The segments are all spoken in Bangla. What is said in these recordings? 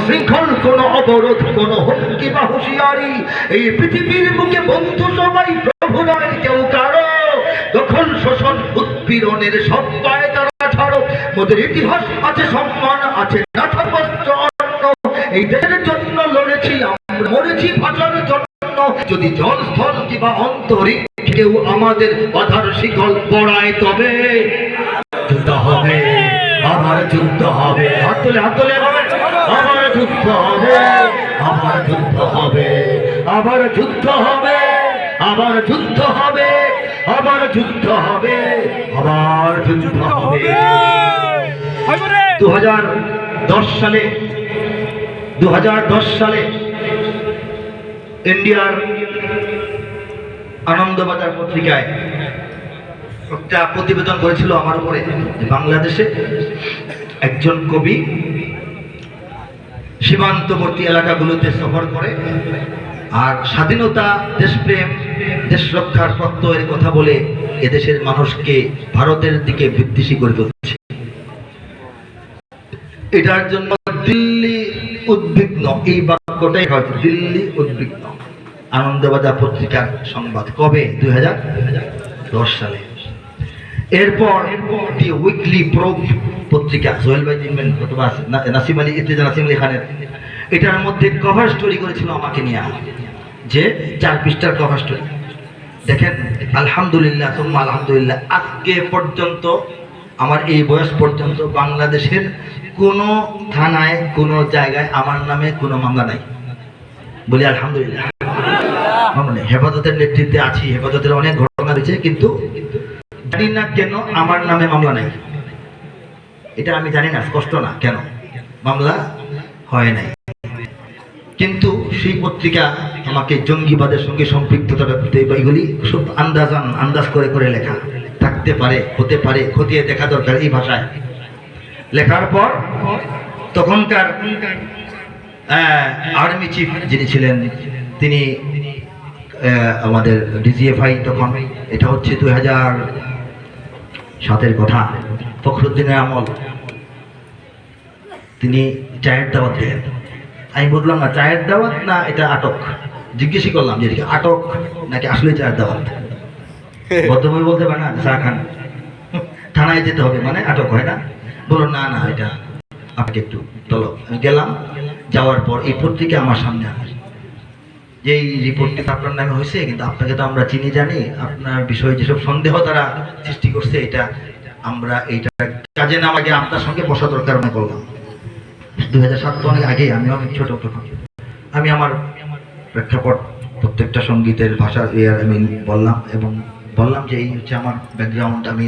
উশৃঙ্খল, কোন অবরোধ, কোন হুমকি বা হুঁশিয়ারি এই পৃথিবীর বুকে বন্ধু সবাই প্রভু নয় কেউ কারো। দখল, শোষণ, উৎপীড়নের সব পায় তারা ছাড়ো। মোদের ইতিহাস আছে, সম্মান আছে, না থাকবস্ত্র অন্ন। এই দেশের জন্য লড়েছি আমরা, মরেছি ভাষার জন্য। যদি জল, স্থল কিংবা অন্তরিক্ষ কেউ আমাদের বাধার শিকল পড়ায়, তবে যুদ্ধ হবে, আবার যুদ্ধ হবে। হাত তোলে, হাত তোলে। আবার যুদ্ধ হবে, আবার যুদ্ধ হবে, আবার যুদ্ধ হবে, আবার যুদ্ধ হবে, আবার যুদ্ধ হবে, আবার যুদ্ধ হবে। 2010 সালে ইন্ডিয়ার আনন্দবাজার পত্রিকায় একটা প্রতিবেদন করেছিল আমার উপরে, বাংলাদেশে একজন কবি সীমান্তবর্তী এলাকাগুলোতে সফর করে আর স্বাধীনতা, দেশপ্রেম, দেশ রক্ষার প্রত্যয়ের কথা বলে এদেশের মানুষকে ভারতের দিকে বিদ্বেষী করে তুলছে। এটার জন্য দিল্লি উদ্বিগ্ন, এই বাক্যটাই হয়েছে, দিল্লি উদ্বিগ্ন। আনন্দবাজার পত্রিকার সংবাদ, কবে? 2010 সালে। এরপর দি উইকলি প্রোব পত্রিকা, সোহেল ভাই জিনবেন অথবা নাসিম আলী, নাসিম আলী খানের, এটার মধ্যে কভার স্টোরি করেছিল আমাকে নিয়ে, যে 4 পৃষ্ঠার কভার স্টোরি। দেখেন, আলহামদুলিল্লাহ সুম্মা আলহামদুলিল্লাহ, আজকে পর্যন্ত, আমার এই বয়স পর্যন্ত বাংলাদেশের কোনো থানায়, কোনো জায়গায় আমার নামে কোনো মামলা নাই। বলি আলহামদুলিল্লাহ। মানে হেফাজতের নেতৃত্বে আছি, হেফাজতের অনেক ঘটনা রয়েছে, কিন্তু জানি না কেন আমার নামে মামলা নাই। এটা আমি জানি না, স্পষ্ট না কেন মামলা হয় নাই। কিন্তু সেই পত্রিকা আমাকে জঙ্গিবাদের সঙ্গে সম্পৃক্ততা, এগুলি সব আন্দাজ করে করে লেখা, থাকতে পারে, হতে পারে, খতিয়ে দেখা দরকার, এই ভাষায় লেখার পর তখনকার আর্মি চিফ যিনি ছিলেন, তিনি আমাদের ডিজিএফআই, তখন এটা হচ্ছে 2007-এর কথা, ফখরুদ্দিনের আমল, তিনি চায়ের দাওয়াত দিলেন। আমি বললাম না চায়ের দাওয়াত না এটা আটক, জিজ্ঞেসই করলাম যে আটক নাকি আসলে চায়ের দাওয়াত। ভদ্রভাবে বলতে পারে না চা খান, থানায় যেতে হবে মানে আটক হয় না। বললো না না, এটা আপনাকে একটু চলো। আমি গেলাম, যাওয়ার পর এই পত্রিকা আমার সামনে আসে, যে এই রিপোর্টটা আপনার নামে হয়েছে, কিন্তু আপনাকে তো আমরা চিনি জানি, আপনার বিষয়ে যেসব সন্দেহ তারা সৃষ্টি করছে, এটা আমরা এইটা কাজে না আগে আপনার সঙ্গে বসা দরকার মনে করলাম। 2007 তো অনেক আগেই, আমি অনেক ছোট তখন। আমি আমার প্রেক্ষাপট, প্রত্যেকটা সঙ্গীতের ভাষার আমি বললাম, এবং বললাম যে এই হচ্ছে আমার ব্যাকগ্রাউন্ড। আমি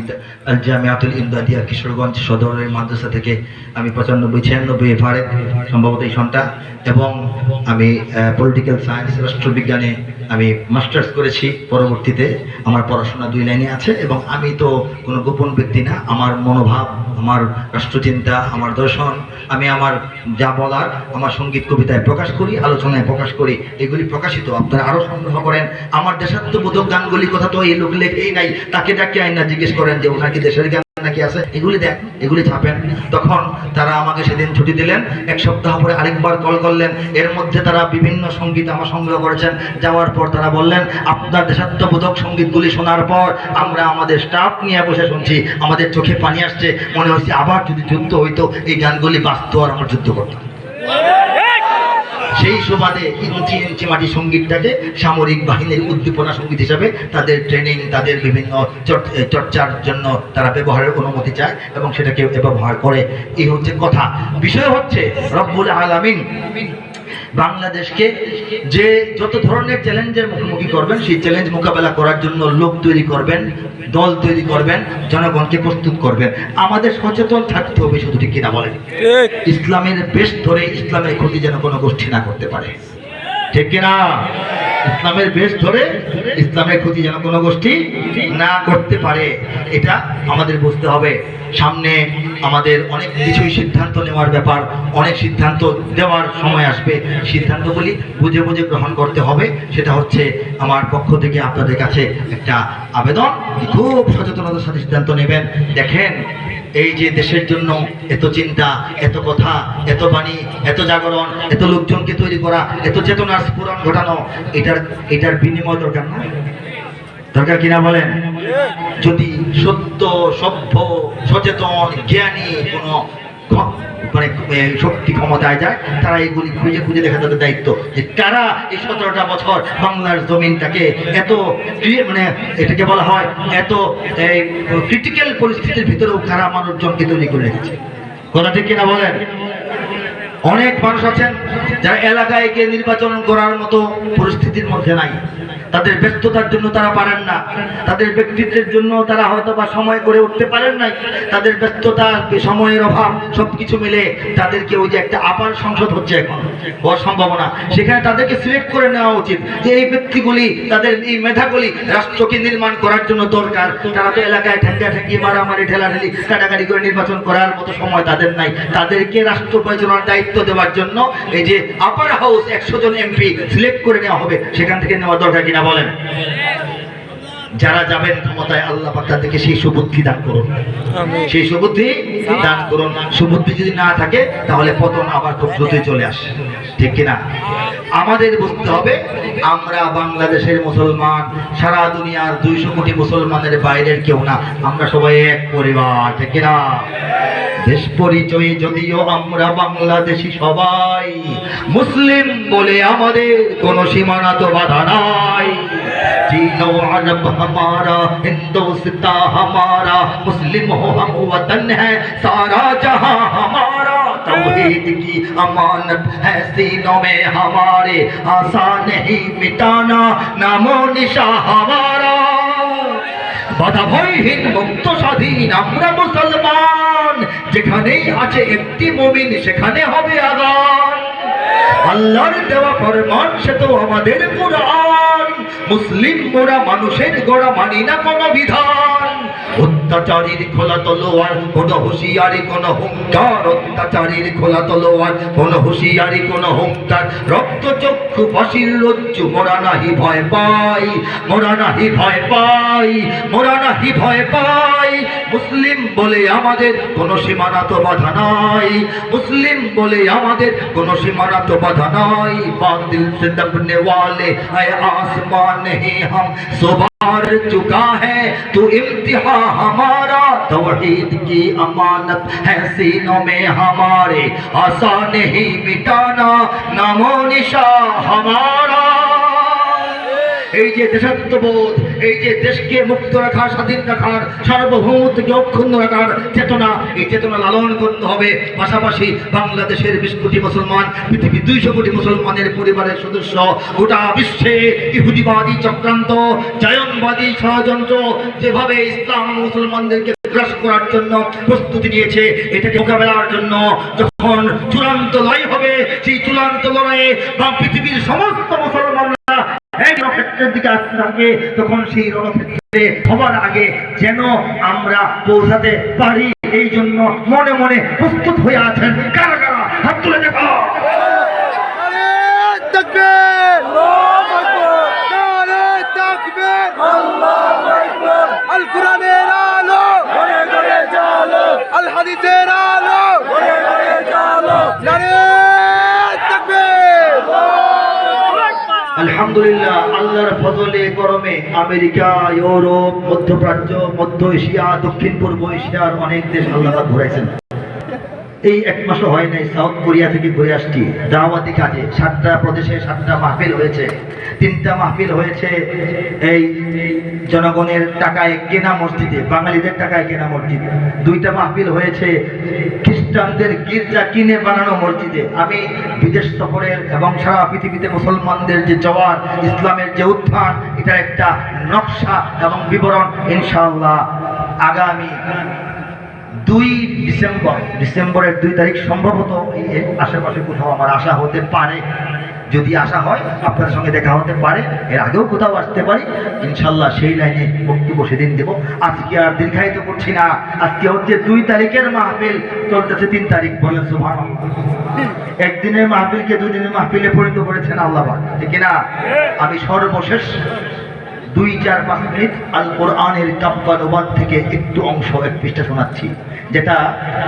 আল জামিয়াতুল ইমদাদিয়া কিশোরগঞ্জ সদরের মাদ্রাসা থেকে আমি 95-96 এফারেক সম্ভবত এই সনটা, এবং আমি পলিটিক্যাল সায়েন্স, রাষ্ট্রবিজ্ঞানে আমি মাস্টার্স করেছি। পরবর্তীতে আমার পড়াশোনা 2 লাইনে আছে, এবং আমি তো কোনো গোপন ব্যক্তি না। আমার মনোভাব, আমার রাষ্ট্রচিন্তা, আমার দর্শন, আমি আমার যা বলার আমার সঙ্গীত কবিতায় প্রকাশ করি, আলোচনায় প্রকাশ করি, এগুলি প্রকাশিত। আপনারা আরও সংগ্রহ করেন। আমার দেশাত্মবোধক গানগুলির কথা তো এই লোক লেখেই নাই, তাকে ডাকে আইনা জিজ্ঞেস করেন যে ওনার কি দেশের গান নাকি আছে, এগুলি দেখ, এগুলি ছাপেন। তখন তারা আমাকে সেদিন ছুটি দিলেন, 1 সপ্তাহ পরে আরেকবার কল করলেন। এর মধ্যে তারা বিভিন্ন সঙ্গীত আমার সংগ্রহ করেছেন। যাওয়ার পর তারা বললেন, আপনার দেশাত্মবোধক সঙ্গীতগুলি শোনার পর আমরা আমাদের স্টাফ নিয়ে বসে শুনছি, আমাদের চোখে পানি আসছে, মনে হচ্ছে আবার যদি যুদ্ধ হইতো, এই গানগুলি বাজতো আর আমরা যুদ্ধ করতাম। সেই সুবাদে ইঞ্চি ইঞ্চি মাটি সঙ্গীতটাকে সামরিক বাহিনীর উদ্দীপনা সঙ্গীত হিসাবে তাদের ট্রেনিং, তাদের বিভিন্ন চর্চার জন্য তারা ব্যবহারের অনুমতি চায়, এবং সেটাকে ব্যবহার করে। এই হচ্ছে কথা। বিষয় হচ্ছে রব্বুল আলামিন বাংলাদেশকে যে যত ধরনের চ্যালেঞ্জের মুখোমুখি করবেন, সেই চ্যালেঞ্জ মোকাবেলা করার জন্য লোক তৈরি করবেন, দল তৈরি করবেন, জনগণকে প্রস্তুত করবেন। আমাদের সচেতন থাকতে হবে, শুধু ঠিক কিনা বলেন? ইসলামের বেশ ধরে ইসলামের ক্ষতি যেন কোনো গোষ্ঠী না করতে পারে, ঠিক কিনা? ইসলামের বেশ ধরে ইসলামের ক্ষতি যেন কোনো গোষ্ঠী না করতে পারে, এটা আমাদের বুঝতে হবে। সামনে আমাদের অনেক কিছুই সিদ্ধান্ত নেওয়ার ব্যাপার, অনেক সিদ্ধান্ত দেওয়ার সময় আসবে। সিদ্ধান্তগুলি বুঝে বুঝে গ্রহণ করতে হবে। সেটা হচ্ছে আমার পক্ষ থেকে আপনাদের কাছে একটা আবেদন, খুব সচেতনতার সাথে সিদ্ধান্ত নেবেন। দেখেন, এই যে দেশের জন্য এত চিন্তা, এত কথা, এত বাণী, এত জাগরণ, এত লোকজনকে তৈরি করা, এত চেতনার স্ফুরণ ঘটানো, এটার বিনিময় দরকার না? দরকার কিনা বলেন? যদি সত্য, সভ্য, সচেতন, জ্ঞানী কোনো মানে শক্তি ক্ষমতায় যায়, তারা এইগুলি খুঁজে খুঁজে দেখা তাদের দায়িত্ব, যে কারা এই 17টা বছর বাংলার জমিনটাকে এত মানে এটাকে বলা হয় এত ক্রিটিক্যাল পরিস্থিতির ভিতরেও কারা মানুষজনকে তৈরি করে রেখেছে। কথা ঠিক কিনা বলেন? অনেক মানুষ আছেন যারা এলাকায় গিয়ে নির্বাচন করার মতো পরিস্থিতির মধ্যে নাই, তাদের ব্যস্ততার জন্য তারা পারেন না, তাদের ব্যক্তিত্বের জন্য তারা হয়তো বা সময় করে উঠতে পারেন নাই, তাদের ব্যস্ততা, সময়ের অভাব সবকিছু মিলে তাদেরকে ওই যে একটা আপার সংসদ হচ্ছে এখন হওয়ার সম্ভাবনা, সেখানে তাদেরকে সিলেক্ট করে নেওয়া উচিত যে এই ব্যক্তিগুলি, তাদের এই মেধাগুলি রাষ্ট্রকে নির্মাণ করার জন্য দরকার। তারা তো এলাকায় ঠেঙ্গা ঠেঙ্গি, মারামারি, ঠেলাঠেলি, কাটাকাটি করে নির্বাচন করার মতো সময় তাদের নাই। তাদেরকে রাষ্ট্র পরিচালনার দায়িত্ব দেওয়ার জন্য এই যে আপার হাউস 100 জন এমপি সিলেক্ট করে নেওয়া হবে, সেখান থেকে নেওয়া দরকার কিনা বলেন? যারা যাবেন ক্ষমতায়, আল্লাহ পাক তাদেরকে সেই সুবুদ্ধি দান করুন, সেই সুবুদ্ধি দান করুন। সুবুদ্ধি যদি না থাকে তাহলে পতন আবার খুব দ্রুতই চলে আসে, ঠিক কিনা? আমাদের বুঝতে হবে আমরা বাংলাদেশের মুসলমান, সারা দুনিয়ার 200 কোটি মুসলমানের বাইরের কেউ না, আমরা সবাই এক পরিবার, ঠিক কিনা? দেশ পরিচয় যদিও আমরা বাংলাদেশি সবাই, মুসলিম বলে আমাদের কোনো সীমানা তো বাধা নাই। चीनो अरब हमारा, हिंदुस्तान हमारा, मुस्लिम हो हम वतन है सारा जहां हमारा। तौहीद की अमानत है सीनों में हमारे, आसान नहीं मिटाना नामो निशा हमारा। বাধা ভয়হীন মুক্ত স্বাধীন আমরা মুসলমান, যেখানেই আছে একটি মুমিন সেখানে হবে আযান। আল্লাহর দেওয়া ফরমান সে তো আমাদের কুরআন, মুসলিম মোরা মানুষের গোড়া মানি না কোনো বিধান। অত্যাচারীর খোলা তলোয়ার কোন হুঁশিয়ারি কোন হুঙ্কার, অত্যাচারীর খোলা তলোয়ার কোন হুঁশিয়ারি কোন হুঙ্কার। রক্ত চক্ষু ফাঁসির রজ্জু মোরা নাহি ভয় পাই, মোরা নাহি ভয় পাই, মোরা নাহি ভয় পাই। মুসলিম বলে আমাদের কোন সীমানা তো বাধা নাই, মুসলিম বলে আমাদের কোন সীমানা তো বাধা নাই। বাতিল से दबने वाले है आसमान नहीं हम सुबार चुका है तो इम्तिहान हमारा। तौहीद की अमानत है सीनों में हमारे, आसान नहीं मिटाना नामो निशा हमारा। এই যে দেশাত্মবোধ, এই যে দেশকে মুক্ত রাখার, স্বাধীন রাখার, সার্বভৌমত্বকে অক্ষুণ্ণ রাখার চেতনা, এই চেতনা লালন করতে হবে। পাশাপাশি বাংলাদেশের 20 কোটি মুসলমান, পৃথিবীর 200 কোটি মুসলমানের পরিবারের সদস্য, গোটা বিশ্বে ইহুদিবাদী চক্রান্ত, জায়নবাদী ষড়যন্ত্র যেভাবে ইসলাম মুসলমানদেরকে গ্রাস করার জন্য প্রস্তুতি নিয়েছে, এটাকে মোকাবেলার জন্য যখন চূড়ান্ত লড়াই হবে, সেই চূড়ান্ত লড়াইয়ে বা পৃথিবীর সমস্ত মুসলমানরা এক রণক্ষেত্রের দিকে আসতে থাকে, তখন সেই রণক্ষেত্রে হবার আগে যেন আমরা পৌঁছাতে পারি, এই জন্য মনে মনে প্রস্তুত হয়ে আছেন কারা কারা? হাত তুলে দেখো। আল কোরআনের আলো, আল হাদিসের আলো, আলহামদুলিল্লাহ, আল্লাহর ফজলে করমে আমেরিকা, ইউরোপ, মধ্যপ্রাচ্য, মধ্য এশিয়া, দক্ষিণ পূর্ব এশিয়ার অনেক দেশ আল্লাহ ঘুরাইছেন। এই 1 মাসও হয় নাই সাউথ কোরিয়া থেকে ঘুরে আসছি দাওয়াতি কাজে। 7টা প্রদেশে 7টা মাহফিল হয়েছে, 3টা মাহফিল হয়েছে এই জনগণের টাকায় কেনা মসজিদে, বাঙালিদের টাকায় কেনা মসজিদ। 2টা মাহফিল হয়েছে খ্রিস্টানদের গির্জা কিনে বানানো মসজিদে। আমি বিদেশ সফরের এবং সারা পৃথিবীতে মুসলমানদের যে জওয়ার, ইসলামের যে উত্থান, এটার একটা নকশা এবং বিবরণ ইনশাআল্লাহ আগামী 2 ডিসেম্বরের 2 তারিখ সম্ভবত এই আশেপাশে কোথাও আমার আশা হতে পারে। যদি আসা হয় আপনার সঙ্গে দেখা হতে পারে, এর আগেও কোথাও আসতে পারি, ইনশাল্লাহ সেই লাইনে বক্তব্য সেদিন দেবো। আজকে আর দীর্ঘায়িত করছি না। আজকে হচ্ছে 2 তারিখের মাহফিল, চলতেছে 3 তারিখ। বলেন সুবহানাল্লাহ। একদিনের মাহফিলকে 2 দিনের মাহফিলে পরিণত করেছেন আল্লাহ পাক, ঠিক না? আমি সর্বশেষ 2-4-5 মিনিট আল কোরআনের কাব্যানুবাদ থেকে একটু অংশ, এক পৃষ্ঠা শোনাচ্ছি, যেটা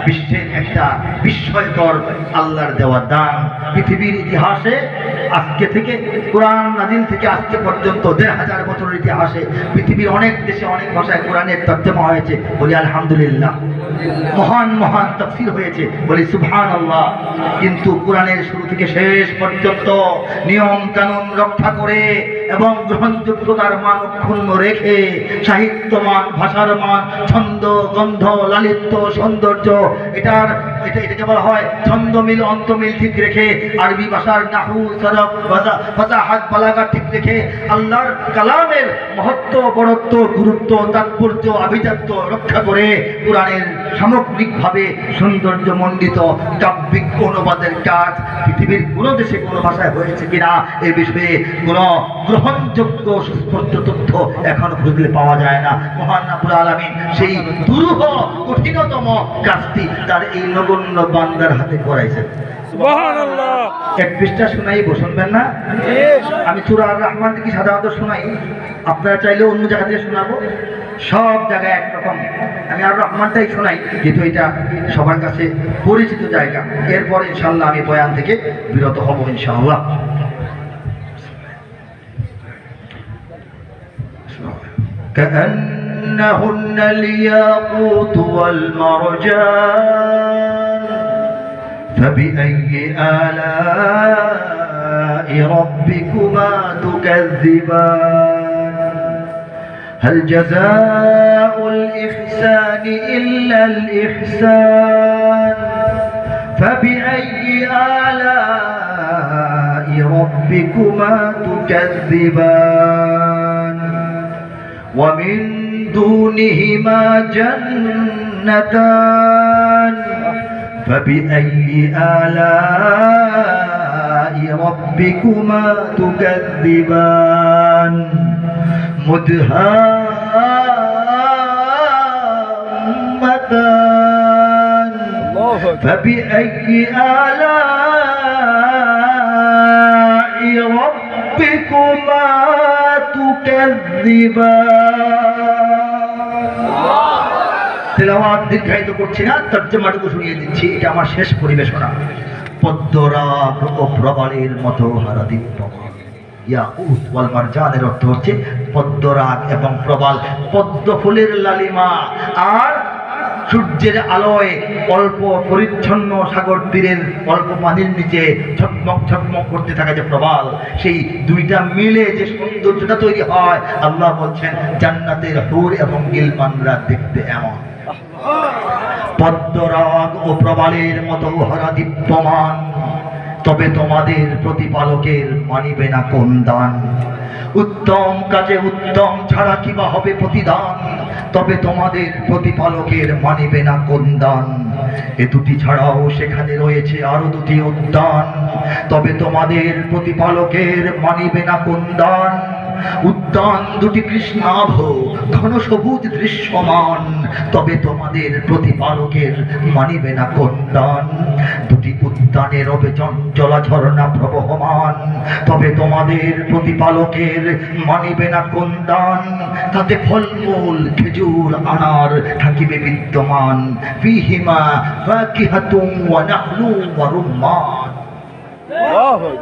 বিশ্বের একটা বিস্ময়কর আল্লাহর দেওয়া দান। পৃথিবীর ইতিহাসে আজকে থেকে, কোরআন নাজিল থেকে আজকে পর্যন্ত 1500 বছরের ইতিহাসে পৃথিবীর অনেক দেশে অনেক ভাষায় কোরআনের তর্জমা হয়েছে, বলি আলহামদুলিল্লাহ। মহান মহান তাফসীর হয়েছে, বলি সুবহানাল্লাহ। কিন্তু কোরআনের শুরু থেকে শেষ পর্যন্ত নিয়ম কানুন রক্ষা করে এবং গ্রহণযোগ্যতার মান অক্ষুণ্ণ রেখে সাহিত্যমান, ভাষার মান, ছন্দ, গন্ধ, লালিত্য, সৌন্দর্য, এটাকে বলা হয় ছন্দ মিল অন্তমিল ঠিক রেখে, আরবি ভাষার নাহু, সরফ, ফাসাহাত, বালাগা ঠিক রেখে আল্লাহর কালামের মহত্ব, বড়ত্ব, গুরুত্ব, তাৎপর্য, আভিজাত্য রক্ষা করে কোরআনের সামগ্রিকভাবে সৌন্দর্যমণ্ডিত কাব্যিক অনুবাদের কাজ পৃথিবীর কোনো দেশে কোনো ভাষায় হয়েছে কিনা এ বিষয়ে কোনো গ্রহণযোগ্য সুস্পষ্ট তথ্য এখন খুঁজলে পাওয়া যায় না। মহান রব্বুল আলামিন সেই দুরূহ কঠিনতম কাজটি তার এই নগণ্য বান্দার হাতে করাইছেন। সুবহানাল্লাহ। এক পৃষ্ঠা শোনাই, শুনবেন না? আমি সূরা আর রহমান থেকে সাধারণত শোনাই, আপনারা চাইলে অন্য জায়গা থেকে শোনাবো, সব জায়গায় একরকম। আমি আর রহমানটাই শোনাই, যেহেতু এটা সবার কাছে পরিচিত জায়গা। এরপর ইনশাল্লাহ আমি বয়ান থেকে বিরত হব ইনশাআল্লাহ। كأنهن الياقوت والمرجان فبأي آلاء ربكما تكذبان هل جزاء الإحسان إلا الإحسان فبأي آلاء ربكما تكذبان ومن دونهما جنتان فبأي آلاء ربكما تكذبان مدهامتان فبأي آلاء ربكما তেলাওয়াত দীর্ঘায়িত করছি না, তর্জমাটুকু শুনিয়ে দিচ্ছি। এটা আমার শেষ পরিবেশনা। পদ্মরাগ ও প্রবালের মতো হারাদীপ্যমান, ইয়াকুত ওয়াল মারজানের অর্থ হচ্ছে পদ্মরাগ এবং প্রবাল, পদ্ম ফুলের লালিমা আর সূর্যের আলোয় অল্প পরিচ্ছন্ন সাগর তীরের অল্প পানির নিচে ঝকমক ঝকমক করতে থাকা যে প্রবাল, সেই দুইটা মিলে যে সৌন্দর্যটা তৈরি হয়, আল্লাহ বলছেন জান্নাতের হুর এবং গিলমানরা দেখতে এমন। পদ্মরাগ ও প্রবালের মতো হারাদীপ্যমান, তবে তোমাদের প্রতিপালকের মানিবে না কোন দান। উত্তম কাজে উত্তম ছাড়া কিবা হবে প্রতিদান, তবে তোমাদের প্রতিপালকের মানিবে না কোন দান। এ দুটি ছাড়াও সেখানে রয়েছে আরো দুটি উদ্যান, তবে তোমাদের প্রতিপালকের মানিবে না কোন দান। উদ্যান দুটি কৃষ্ণাভ ঘন সবুজ দৃশ্যমান, তবে তোমাদের প্রতিপালকের মানিবে না কোন দান। দুটি উদ্যানে রবে চঞ্চলা ঝর্ণা প্রবহমান, তবে তোমাদের প্রতিপালকের মানিবে না কোন দান। তাতে ফলমূল খেজুর আনার থাকিবে বিদ্যমান, ফিহিমা ফাকিহাতুন ওয়া নাখলুন ওয়া রুম্মান,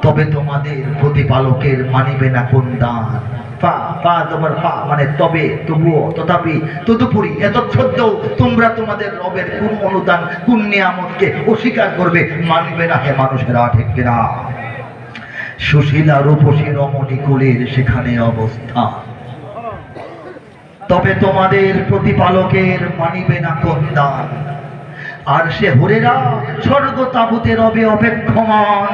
তবে তোমাদের প্রতিপালকের মানিবে না কোন দান। মানে তবে, তবুও, তথাপি, তদুপরি, এতচ্ছদ্দেও তোমরা তোমাদের রবের কোন অনুদান, কোন নিয়ামতকে অস্বীকার করবে, মানবে না হে মানুষেরা, ঠিক কিনা? সুশীলা রূপসী রমণী কুলের সেখানে অবস্থা, তবে তোমাদের প্রতিপালকের মানিবে না কোন দান। আর সে হুরেরা স্বর্গ তাবুতে রবে অপেক্ষমান,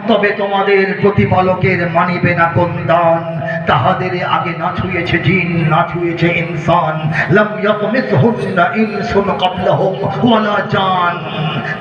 তবে তোমাদের প্রতিপালকের মানিবে না কোন দান। তাহাদের আগে না ছুঁয়েছে জিন, না ছুঁয়েছে ইনসান, লাম ইয়াতমিসহুন্না ইনসুন ক্বাবলাহুম ওয়ালা জান।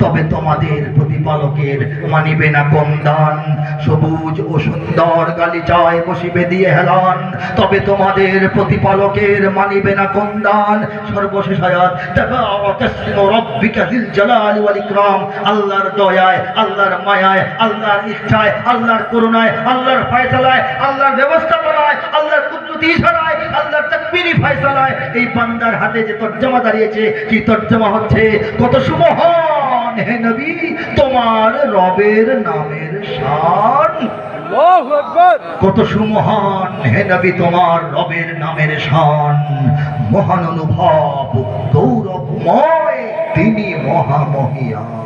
তবে তোমাদের প্রতিপালকের মানিবে না কোন দান। সবুজ ও সুন্দর গালিচায় বসিবে দিয়ে হেলান, তবে তোমাদের প্রতিপালকের মানিবে না কোন দান। সর্বশেষ আয়াত, তাবারাকাসমু রাব্বিকা যিল জালালি ওয়াল ইকরাম। আল্লাহর দয়ায়, আল্লাহর মায়ায়, আল্লাহর ইচ্ছায়, আল্লাহর করুণায়, আল্লাহর ফয়সালায়, আল্লাহর ব্যবস্থাপনায়, আল্লাহর কুদরতি ইশারায়, আল্লাহর তাকবীরি ফয়সালায় এই বান্দার হাতে যে তর্জমা দাঁড়িয়েছে, কি তর্জমা হচ্ছে, কত সুমহান হে নবী তোমার রবের নামের শান। আল্লাহু আকবার। কত সুমহান হে নবী তোমার রবের নামের শান। মহান অনুভব গৌরবময় তিনি মহামহিয়ান।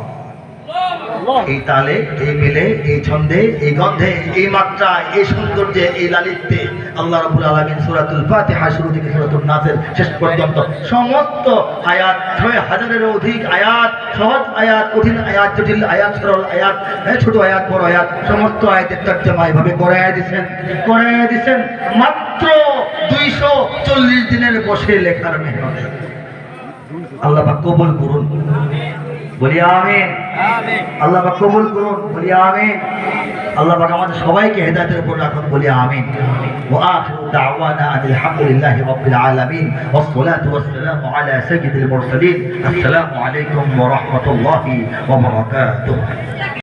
এই তালে, এই মিলে, এই ছন্দে, এই গন্ধে, এই মাত্রায়, এই সৌন্দর্যে, এই লালিত্যে আল্লাহ রাব্বুল আলামিন সূরাতুল ফাতিহা শুরু থেকে সূরাতুন নাসের শেষ পর্যন্ত সমস্ত আয়াত, ৬,০০০-এরও অধিক আয়াত, সহজ আয়াত, কঠিন আয়াত, জটিল আয়াত, সরল আয়াত, ছোট আয়াত, বড় আয়াত, সমস্ত আয়াতের তর্জমা এভাবে করায় দিয়েছেন মাত্র ২৪০ দিনের বসে লেখার মেহনতে। আল্লাহ পাক কবুল করুন, বলি আমিন। আল্লাহ পাক কবুল করুন, বলি আমিন। আল্লাহ পাক আমাদের সবাইকে হেদায়েতের উপর রাখুন, বলি আমিন। ওয়া আখিরু দাওয়ানা আলহামদুলিল্লাহি রাব্বিল আলামিন ওয়াস সালাতু ওয়াস সালামু আলা সাইয়্যিদিল মুরসালিন। আসসালামু আলাইকুম ওয়া রাহমাতুল্লাহি ওয়া বারাকাতুহু।